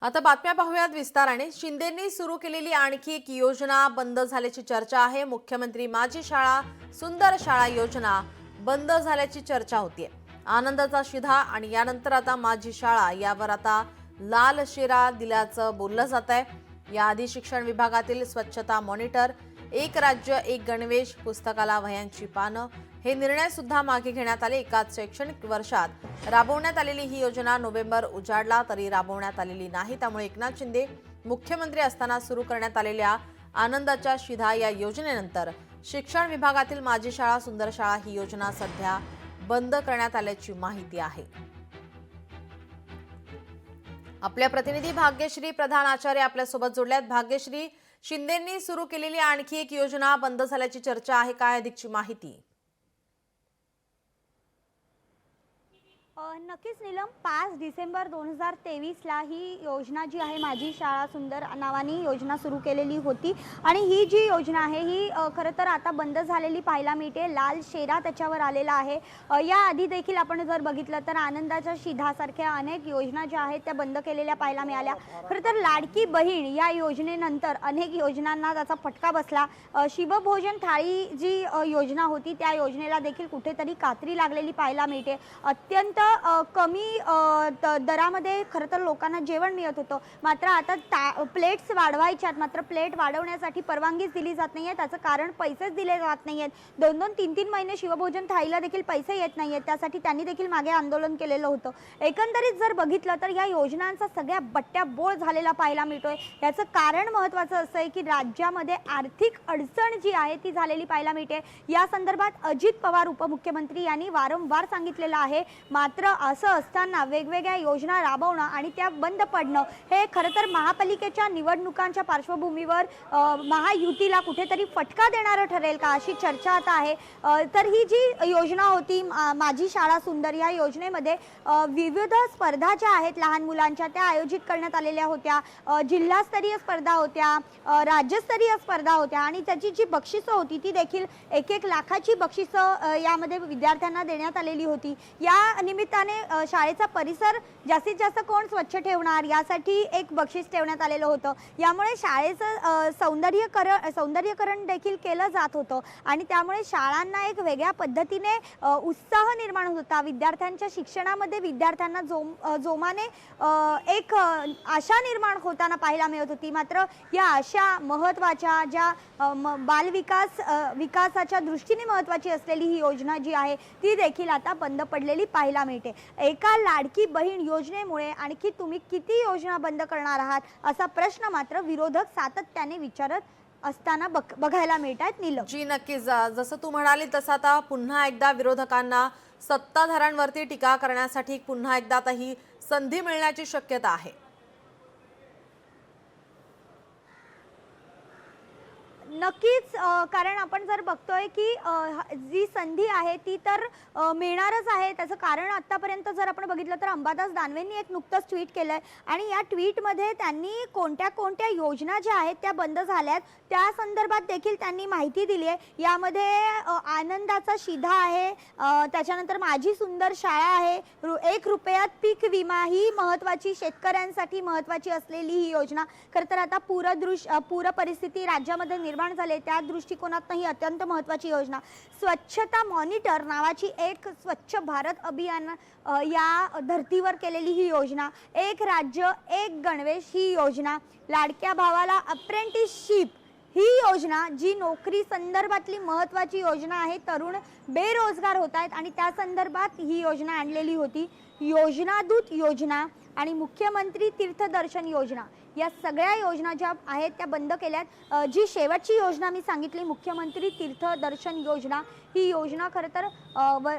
आता बातम्या पाहूयात विस्ताराने। शिंदेंनी सुरू केलेली आणखी एक योजना बंद झाल्याची चर्चा आहे। मुख्यमंत्री माझी शाळा सुंदर शाळा योजना बंद झाल्याची चर्चा होतीये। आनंदाचा शिधा आणि यानंतर आता माझी शाळा यावर आता लाल शेरा दिल्याचं बोललं जात आहे। याआधी शिक्षण विभागातील स्वच्छता मॉनिटर, एक राज्य एक गणवेश, पुस्तकाला वह्यांची पानं हे निर्णय सुद्धा मागे घेण्यात आले। एकाच शैक्षणिक वर्षात राबवण्यात आलेली ही योजना नोव्हेंबर उजाडला तरी राबवण्यात आलेली नाही। त्यामुळे एकनाथ शिंदे मुख्यमंत्री असताना सुरू करण्यात आलेल्या आनंदाच्या शिधा या योजनेनंतर शिक्षण विभागातील माझी शाळा सुंदर शाळा ही योजना सध्या बंद करण्यात आल्याची माहिती आहे। आपल्या प्रतिनिधी भाग्यश्री प्रधान आचार्य आपल्या सोबत जोडल्यात। भाग्यश्री, शिंदेंनी सुरू केलेली आणखी एक योजना बंद झाल्याची चर्चा आहे, काय अधिकची माहिती? नक्कीच नीलम, 5 डिसेंबर 2023 ला ही योजना जी आहे माझी शाळा सुंदर नावाने योजना सुरू केलेली होती आणि ही जी योजना आहे ही खरं तर आता बंद झालेली पाहायला मिळते। लाल शेरा त्याच्यावर आलेला आहे। याआधी देखील आपण जर बघितलं तर आनंदाच्या शिधासारख्या अनेक योजना ज्या आहेत त्या बंद केलेल्या पाहायला मिळाल्या। खरं तर लाडकी बहीण या योजनेनंतर अनेक योजनांना त्याचा फटका बसला। शिवभोजन थाळी जी योजना होती त्या योजनेला देखील कुठेतरी कात्री लागलेली पाहायला मिळते। अत्यंत कमी दरामध्ये खरं तर लोकांना जेवण मिळत होतं, मात्र आता प्लेट्स वाढवायच्यात, मात्र प्लेट वाढवण्यासाठी परवानगीच दिली जात नाहीये। त्याचं कारण पैसेच दिले जात नाहीयेत। 2-2, 3-3 महिने शिवभोजन थाळीला देखील पैसे येत नाहीयेत। त्यासाठी त्यांनी देखील मागे आंदोलन केलेलं होतं। एकंदरीत जर बघितलं तर या योजनांचा सगळ्या बट्ट्याबोळ झालेला पाहायला मिळतोय। याचं कारण महत्त्वाचं असं आहे की राज्यामध्ये आर्थिक अडचण जी आहे ती झालेली पाहायला मिळते। या संदर्भात अजित पवार उपमुख्यमंत्री यांनी वारंवार सांगितलेलं आहे। मात्र असं असताना वेगवेगळ्या योजना राबवणं आणि त्या बंद पडणं हे खरं तर महापालिकेच्या निवडणुकांच्या पार्श्वभूमीवर महायुतीला कुठेतरी फटका देणारं ठरेल का अशी चर्चा आता आहे। तर ही जी योजना होती माझी शाळा सुंदर या योजनेमध्ये विविध स्पर्धा ज्या आहेत लहान मुलांच्या त्या आयोजित करण्यात आलेल्या होत्या। जिल्हास्तरीय स्पर्धा होत्या, राज्यस्तरीय स्पर्धा होत्या आणि त्याची जी बक्षिसं होती ती देखील 1-1 लाखाची बक्षिसं यामध्ये विद्यार्थ्यांना देण्यात आलेली होती। या निमित्ताने शाळेचा परिसर जास्तीत जास्त कोण स्वच्छ ठेवणार यासाठी एक बक्षीस ठेवण्यात आलेलं होतं। यामुळे शाळेचं सौंदर्यीकरण देखील केलं जात होतं आणि त्यामुळे शाळांना एक वेगळ्या पद्धतीने उत्साह निर्माण होत होता। विद्यार्थ्यांच्या शिक्षणामध्ये विद्यार्थ्यांना जोमाने एक आशा निर्माण होताना पाहायला मिळत होती। मात्र या अशा महत्त्वाच्या ज्या विकासाच्या दृष्टीने महत्त्वाची असलेली ही योजना जी आहे ती देखील आता बंद पडलेली पाहायला मिळते। एका लाडकी बहीण योजनेमुळे आणखी तुम्ही किती योजना बंद करणार आहात असा प्रश्न मात्र विरोधक सातत्याने विचारत असताना बघायला मिळतात। नीलम जी, नक्कीच। जसं तू म्हणाली तसं आता पुन्हा एकदा विरोधकांना सत्ताधाऱ्यांवरती टीका करण्यासाठी पुन्हा एकदा आता ही संधी मिळण्याची शक्यता आहे। नक्कीच, कारण आपण जर बघतोय की जी संधी आहे ती तर मिळणारच आहे। त्याचं कारण आतापर्यंत जर आपण बघितलं तर अंबादास दानवेंनी एक नुकतंच ट्विट केलंय आणि या ट्विटमध्ये त्यांनी कोणत्या कोणत्या योजना ज्या आहेत त्या बंद झाल्यात त्या संदर्भात देखील त्यांनी माहिती दिली आहे। यामध्ये आनंदाचा शिधा आहे, त्याच्यानंतर माझी सुंदर शाळा आहे, 1 रुपयात पीक विमा ही महत्त्वाची शेतकऱ्यांसाठी महत्त्वाची असलेली ही योजना। खरं तर आता पूर परिस्थिती राज्यामध्ये निर्माण झाले त्या दृष्टिकोनातून ही अत्यंत महत्त्वाची योजना। स्वच्छता मॉनिटर नावाची एक स्वच्छ भारत अभियान या धर्तीवर केलेली ही योजना, एक राज्य एक गणवेश ही योजना, लाडक्या भावाला अप्रेंटिसशिप ही योजना जी नोकरी संदर्भातली महत्त्वाची योजना आहे। तरुण बेरोजगार होत आहेत आणि त्या संदर्भात ही योजना आणलेली होती। योजना दूत योजना आणि मुख्यमंत्री तीर्थदर्शन योजना या सगळ्या योजना ज्या आहेत त्या बंद केल्यात। जी शेवटची योजना मी सांगितली मुख्यमंत्री तीर्थदर्शन योजना ही योजना खरं तर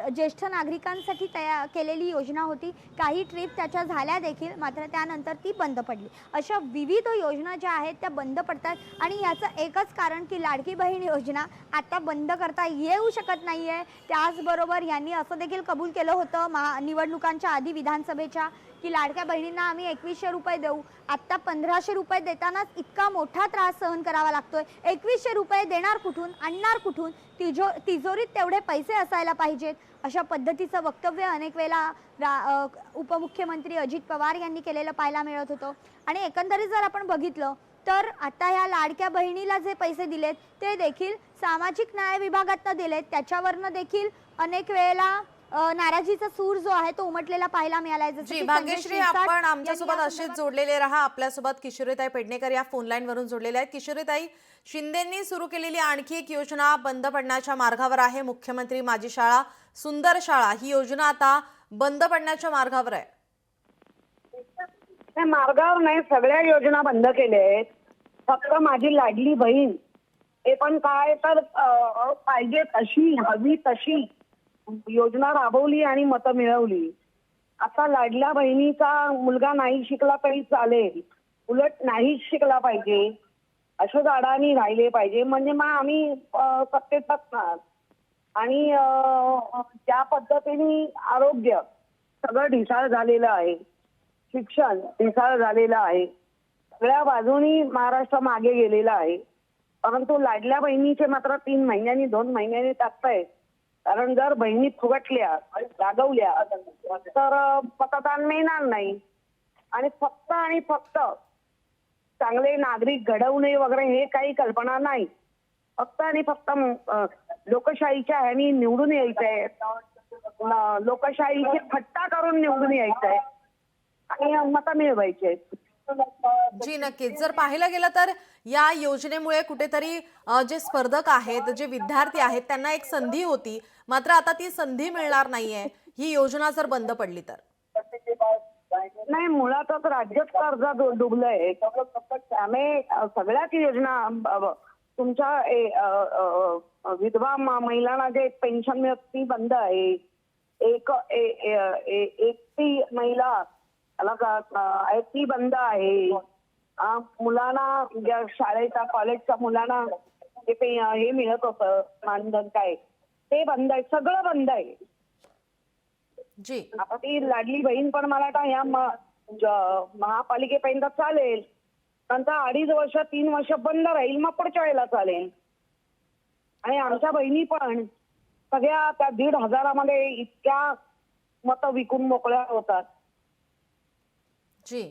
ज्येष्ठ नागरिकांसाठी तयार केलेली योजना होती। काही ट्रिप त्याच्या झाल्या देखील, मात्र त्यानंतर ती बंद पडली। अशा विविध योजना ज्या आहेत त्या बंद पडतात आणि याचं एकच कारण की लाडकी बहीण योजना आता बंद करता येऊ शकत नाहीये। त्याचबरोबर यांनी असं देखील कबूल केलं होतं निवडणुकांच्या आधी विधानसभेच्या की लाडक्या बहिणींना आम्ही 2100 रुपये देऊ। आता 1500 रुपये देतानाच इतका मोठा त्रास सहन करावा लागतोय। 2100 रुपये देणार कुठून, आणणार कुठून तिजोरीत तेवढे पैसे असायला पाहिजेत अशा पद्धतीचं वक्तव्य अनेक वेळेला उपमुख्यमंत्री अजित पवार यांनी केलेलं पाहायला मिळत होतं। आणि एकंदरीत जर आपण बघितलं तर आता ह्या लाडक्या बहिणीला जे पैसे दिलेत ते देखील सामाजिक न्याय विभागातनं दिलेत, त्याच्यावरनं देखील अनेक वेळेला नाराजीचा सूर जो आहे तो उमटलेला पाहायला मिळालाय। जसं जी की संजय भाग्यश्री, शिरसाट आपण यांनी आमच्यासोबत या असेच संदर्भात जोडलेले राहा। आपल्यासोबत किशोरीताई पेडणेकर या फोन लाईन वरून जोडलेले आहेत। किशोरीताई, शिंदेंनी सुरू केलेली आणखी एक योजना बंद पडण्याच्या मार्गावर आहे। मुख्यमंत्री माझी शाळा सुंदर शाळा ही योजना आता बंद पडण्याच्या मार्गावर आहे। नाही, मार्गावर नाही, सगळ्या योजना बंद केल्या आहेत। फक्त माझी लाडली बहीण हे पण काय तर पाहिजे तशी हवी तशी योजना राबवली आणि मतं मिळवली। आता लाडल्या बहिणीचा मुलगा नाही शिकला तरी चालेल, उलट नाही शिकला पाहिजे, अशोक अडाणी राहिले पाहिजे, म्हणजे मग आम्ही सत्तेत असणार। आणि त्या पद्धतीने आरोग्य सगळं ढिसाळ झालेलं आहे, शिक्षण ढिसाळ झालेलं आहे, सगळ्या बाजूनी महाराष्ट्र मागे गेलेला आहे। परंतु लाडल्या बहिणीचे मात्र 3 महिन्यांनी 2 महिन्यांनी टाकतायत, कारण जर बहिणी फुगटल्या रागवल्या तर मतदान मिळणार नाही। आणि फक्त चांगले नागरिक घडवणे वगैरे हे काही कल्पना नाही, फक्त आणि फक्त लोकशाहीच्या ह्यानी निवडून यायचंय, लोकशाहीची थट्टा करून निवडून यायचंय आणि मतं मिळवायची आहेत। जी नक्कीच, जर पाहायला गेलं तर या योजनेमुळे कुठेतरी जे स्पर्धक आहेत, जे विद्यार्थी आहेत, त्यांना एक संधी होती, मात्र आता ती संधी मिळणार नाहीये ही योजना जर बंद पडली तर। नाही, मुळातच राज्यच कर्जात डुबलंय, त्यामुळे सगळ्याच योजना तुमच्या विधवा महिलांना जे पेन्शन मिळत ती बंद आहे। एकटी महिला ती बंद आहे। मुलांना शाळेच्या कॉलेजच्या मुलांना हे मिळत होतं मानधन काय ते बंद आहे, सगळं बंद आहे। जी आता ती लाडली बहीण पण मला वाटतं या महापालिकेपर्यंत चालेल, नंतर 2.5 वर्ष 3 वर्ष बंद राहील, मग पुढच्या वेळेला चालेल। आणि आमच्या बहिणी पण सगळ्या त्या 1,500 मध्ये इतक्या मतं विकून मोकळ्या होतात। जी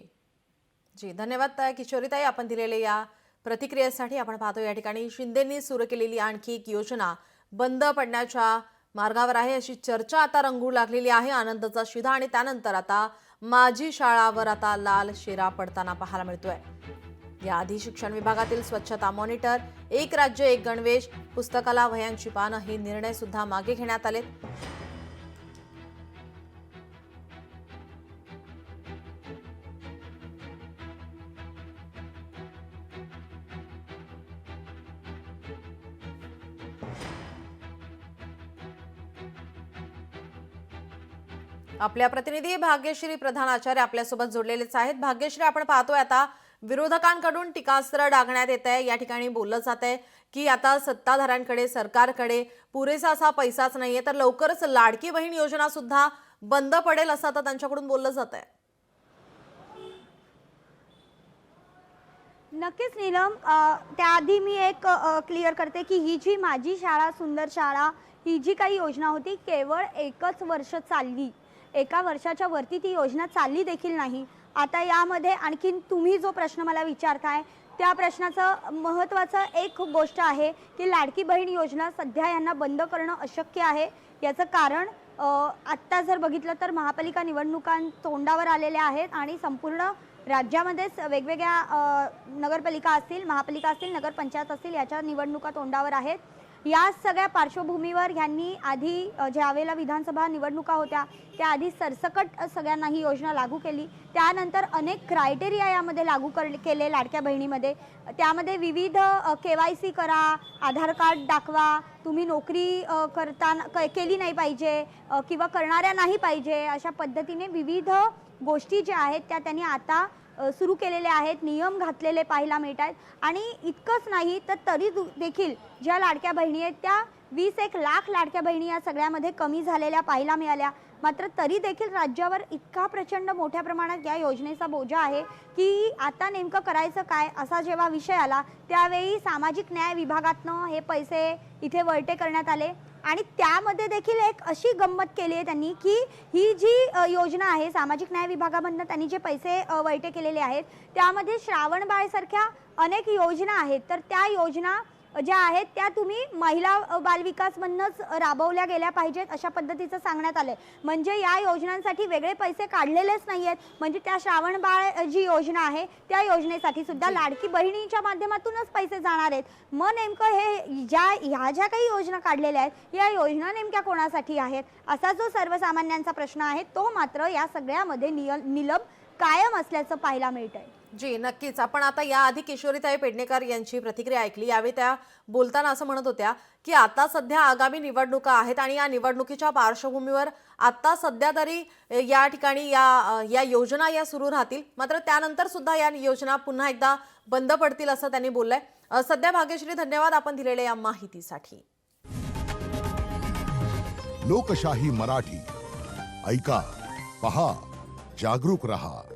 जी धन्यवाद किशोरीताई, आपण दिलेले या प्रतिक्रियेसाठी। आपण पाहतो या ठिकाणी शिंदेंनी सुरू केलेली आणखी एक योजना बंद पडण्याच्या मार्गावर आहे अशी चर्चा आता रंगू लागलेली आहे। आनंदाचा शिधा आणि त्यानंतर आता माझी शाळावर आता लाल शेरा पडताना पाहायला मिळतोय। याआधी शिक्षण विभागातील स्वच्छता मॉनिटर, एक राज्य एक गणवेश, पुस्तकाला वह्यांची पानं हे निर्णय सुद्धा मागे घेण्यात आले। आपल्या प्रतिनिधी भाग्यश्री प्रधान आचार्य आपल्यासोबत जोडलेलेच आहेत। भाग्यश्री, आपण पाहतोय आता विरोधकांकडून टीकास्त्र डागण्यात येत आहे। या ठिकाणी बोललं जात आहे की आता सत्ताधाऱ्यांकडे, सरकारकडे पुरेसा असा पैसाच नाहीये, तर लवकरच लाडकी बहीण योजना सुद्धा बंद पडेल असं आता त्यांच्याकडून बोललं जात आहे। नक्कीच नीलम, त्याआधी मी एक क्लिअर करते की ही जी माझी शाळा सुंदर शाळा ही जी काही योजना होती केवळ 1च वर्ष चालली, 1 वर्षाच्या वरती ती योजना चालली देखील नाही। आता यामध्ये आणखीन तुम्ही जो प्रश्न मला विचारताय त्या प्रश्नाचं महत्त्वाचं एक गोष्ट आहे की लाडकी बहीण योजना सध्या यांना बंद करणं अशक्य आहे। याचं कारण आत्ता जर बघितलं तर महापालिका निवडणुका तोंडावर आलेल्या आहेत आणि संपूर्ण राज्यामध्येच वेगवेगळ्या नगरपालिका असतील, महापालिका असतील, नगरपंचायत असतील, याच्या निवडणुका तोंडावर आहेत। या सगळ्या पार्श्वभूमीवर यांनी आधी ज्यावेळेला विधानसभा निवडणुका होत्या त्याआधी सरसकट सगळ्यांना ही योजना लागू केली, त्यानंतर अनेक क्रायटेरिया यामध्ये लागू केले लाडक्या बहिणीमध्ये। त्यामध्ये विविध KYC करा, आधार कार्ड दाखवा, तुम्ही नोकरी करताना केली नाही पाहिजे किंवा करणाऱ्या नाही पाहिजे, अशा पद्धतीने विविध गोष्टी ज्या आहेत त्या त्यांनी आता सुरू केलेले आहेत, नियम घातलेले पाहायला मिळत आहेत। आणि इतकंच नाही तर तरी देखील ज्या लाडक्या बहिणी आहेत त्या 20-1 लाख लाडक्या बहिणी या सगळ्यामध्ये कमी झालेल्या पाहायला मिळाल्या। मात्र तरी देखील राज्यावर इतका प्रचंड मोठ्या प्रमाणात या योजनेचा बोजा आहे की आता नेमकं करायचं काय असा जेव्हा विषय आला त्यावेळी सामाजिक न्याय विभागातनं हे पैसे इथे वळते करण्यात आले आणि त्यामध्ये देखील एक अशी गंमत केली आहे त्यांनी की ही जी योजना आहे सामाजिक न्याय विभागामधनं त्यांनी जे पैसे वळते केलेले आहेत त्यामध्ये श्रावणबाळसारख्या अनेक योजना आहेत तर त्या योजना ज्या आहेत त्या तुम्ही महिला बालविकासमधनंच राबवल्या गेल्या पाहिजेत अशा पद्धतीचं सांगण्यात आलंय म्हणजे या योजनांसाठी वेगळे पैसे काढलेलेच नाही आहेत म्हणजे त्या श्रावणबाळ जी योजना आहे त्या योजनेसाठी सुद्धा लाडकी बहिणीच्या माध्यमातूनच पैसे जाणार आहेत मग नेमकं हे ह्या ज्या काही योजना काढलेल्या आहेत या योजना नेमक्या कोणासाठी आहेत असा जो सर्वसामान्यांचा प्रश्न आहे तो मात्र या सगळ्यामध्ये निलंब कायम असल्याचं पाहायला मिळतंय जी नक्कीच. आपण आता याआधी किशोरीताई पेडणेकर यांची प्रतिक्रिया ऐकली. यावेळी त्या बोलताना असं म्हणत होत्या की आता सध्या आगामी निवडणुका आहेत आणि या निवडणुकीच्या पार्श्वभूमीवर आता सध्या तरी या ठिकाणी या योजना या सुरू राहतील मात्र त्यानंतर सुद्धा या योजना पुन्हा एकदा बंद पडतील असं त्यांनी बोललंय. सध्या भाग्यश्री धन्यवाद आपण दिलेल्या या माहितीसाठी. लोकशाही मराठी ऐका, पहा, जागरूक रहा.